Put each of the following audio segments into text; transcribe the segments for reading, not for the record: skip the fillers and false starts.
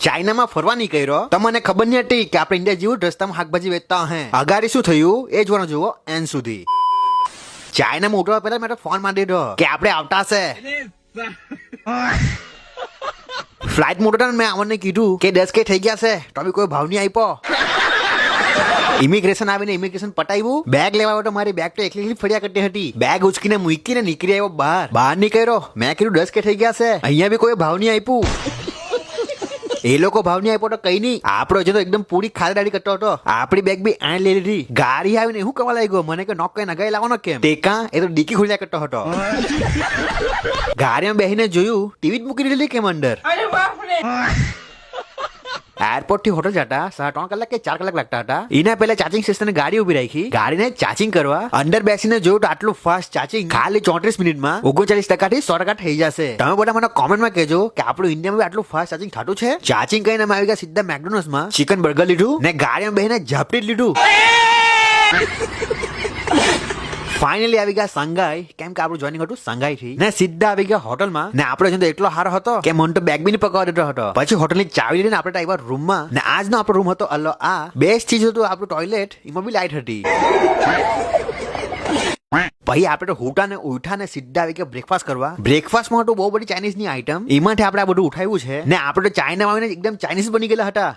ચાઇનામાં ફરવા નીકળ્યો તો મને ખબર નહીં હતી કે આપણે ઇન્ડિયા જેવું રસ્તામાં શાકભાજી વેચતા હે. અગાડી શું થયું એ જોવાનું જુઓ એન સુધી. ચાઇનામાં ઉતરવા પહેલા મેં ફોન મારી દીધો કે આપણે આવતા છે. ફ્લાઇટ મોટો મેં અમને કીધું કે 10K થઈ ગયા છે તો બી કોઈ ભાવ નહીં આપ્યો. ઇમિગ્રેશન આવીને ઇમિગ્રેશન પટાવ્યું. બેગ લેવા આવ્યો તો મારી બેગ તો એકલી ફર્યા કરતી હતી. બેગ ઉચકીને મૂકીને નીકળી આવ્યો બહાર નીકળ્યો. મેં કીધું 10K થઈ ગયા છે, અહીંયા બી કોઈ ભાવ નહીં આપ્યું. એ લોકો ભાવ નહીં આપ્યો તો કઈ નહીં. આપણો જે તો એકદમ પૂરી ખાલી કરતો હતો. આપડી બેગ બી આ લઈ લીધી. ગાડી આવીને હું કવા લાગ્યો મને કે નોક કઈ નગાઈ લાવવાનો કેમ ટેકા એ તો ડીકી ખોલ્યા કરતો હતો. ગાડીમાં બેસીને જોયું ટીવી જ મૂકી દીધી કેમ અંદર. એરપોર્ટ થી હોટલ જતા 3.5 કલાક કે 4 કલાક લાગતા હતા. એના પહેલા ચાર્જિંગ સ્ટેશને ગાડી ઉભી રાખી. ગાડીને ચાર્જિંગ કરવા અંદર બેસીને જોયું તો આટલું ફાસ્ટ ચાર્જિંગ ખાલી 34 મિનિટમાં 39% થી 100% થઈ જશે. તમે બધા મને કોમેન્ટમાં કહેજો કે આપણું ઇન્ડિયામાં બી આટલું ફાસ્ટ ચાર્જિંગ થતું છે. ચાર્જિંગ કરીને અમે આવી ગયા સીધા મેકડોનલ્ડ્સમાં ચિકન બર્ગર લીધું ને ગાડીમાં બેસીને ઝાપટી જ લીધું. ફાઇનલી આવી ગયા સંઘાઈ, કેમ કે આપણું જોઈનિંગ હતું સંઘાઈ થી. ને સીધા આવી ગયા હોટલમાં. ને આપણો જતો એટલો સારો હતો કે મને તો બેગ બી નહીં પકડવા દેતો હતો. પછી હોટલની ચાવી લઈને આપણે આવ્યા રૂમમાં. ને આજનો આપણો રૂમ હતો અલ્લો આ બેસ્ટ ચીજ હતું આપણું ટોયલેટ. એમાં બી લાઈટ હતી. પછી આપણે તો હુટા ને ઉઠા ને સીધા આવી ગયા બ્રેકફાસ્ટ કરવા. બ્રેકફાસ્ટમાં તો બહુ બધી ચાઇનીઝ ની આઈટમ. એમાંથી આપણે આ બધું ઉઠાવ્યું છે. ને આપણે તો ચાઇનામાં આવીને એકદમ ચાઇનીઝ બની ગયેલા હતા.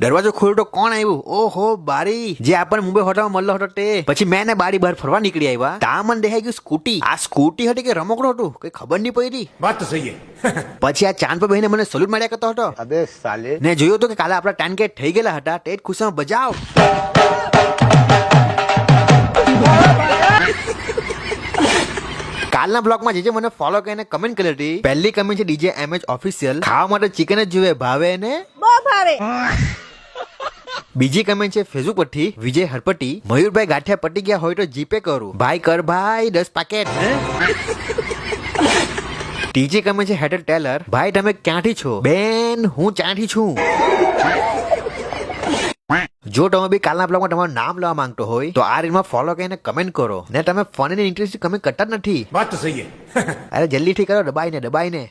દરવાજો ખોલ્યો તો કોણ આવ્યું? ઓહો બારી. જે આપણને મુંબઈ હોટલમાં મળલો હતો તે. પછી મેં ને બારી બહાર ફરવા નીકળી આવ્યા. તા મને દેખાઈ ગયું સ્કૂટી. આ સ્કૂટી હતી કે રમકડું હતું કઈ ખબર નહીં પડી. વાત તો સહી હે. પછી આ ચાંદ પર બહીને મને સલ્યુટ માર્યા કરતો હતો. અબે સાલે. ને જોયું તો કે કાલે આપણા 10K થઈ ગયેલા હતા. તે જ ખુશીમાં બજાવ. કાલના બ્લોગમાં જે મને ફોલો કરીને કમેન્ટ કરી હતી. પહેલી કમેન્ટ છે DJ MH ઓફિશિયલ. ખાવા માટે ચિકન જ જોઈએ ભાવે ને બહુ ભાવે. બીજી કમેન્ટ છે ફેસબુક પરથી વિજય હરપટી. મયુરભાઈ ગાંઠિયા પટી ગયા હોય તો જીપે કરું. ભાઈ કર ભાઈ 10 પેકેટ. ત્રીજી કમેન્ટ છે હેટર ટેલર. ભાઈ તમે ક્યાંથી છો? બેન હું ચાંથી છું. જો તમે બી કાલના બ્લોગમાં તમારું નામ લેવા માંગતો હોય તો આ રીલમાં ફોલો કરીને કમેન્ટ કરો. ને તમે ફન અને ઇન્ટરેસ્ટ કમેન્ટ કરતા જ નથી. વાત તો સહી હે. અરે જલ્દીથી કરો દબાઈને.